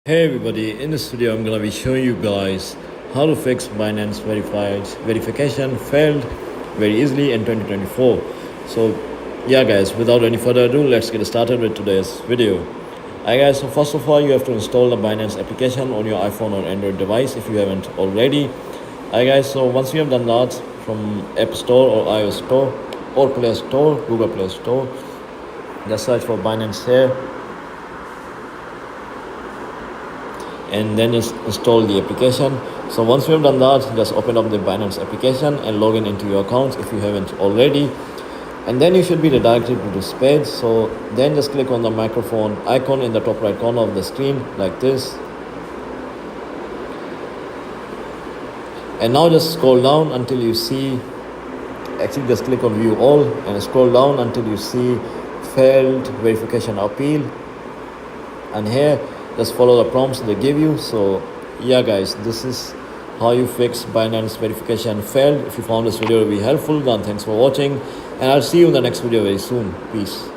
Hey everybody, in this video I'm gonna be showing you guys how to fix Binance verification failed very easily in 2024. So yeah guys, without any further ado, let's get started with today's video. Alright guys, so first of all you have to install the Binance application on your iPhone or Android device if you haven't already. Alright guys, so once you have done that from App Store or iOS Store or Play Store, Google Play Store, just search for Binance here and then just install the application. So once you have done that, just open up the Binance application and log in into your account if you haven't already, and then you should be redirected to this page. So then just click on the microphone icon in the top right corner of the screen like this, and now just scroll down until you see, actually just click on view all and scroll down until you see failed verification appeal, and here just follow the prompts they give you. So yeah guys, this is how you fix Binance verification failed. If you found this video to be helpful, then thanks for watching, and I'll see you in the next video very soon. Peace.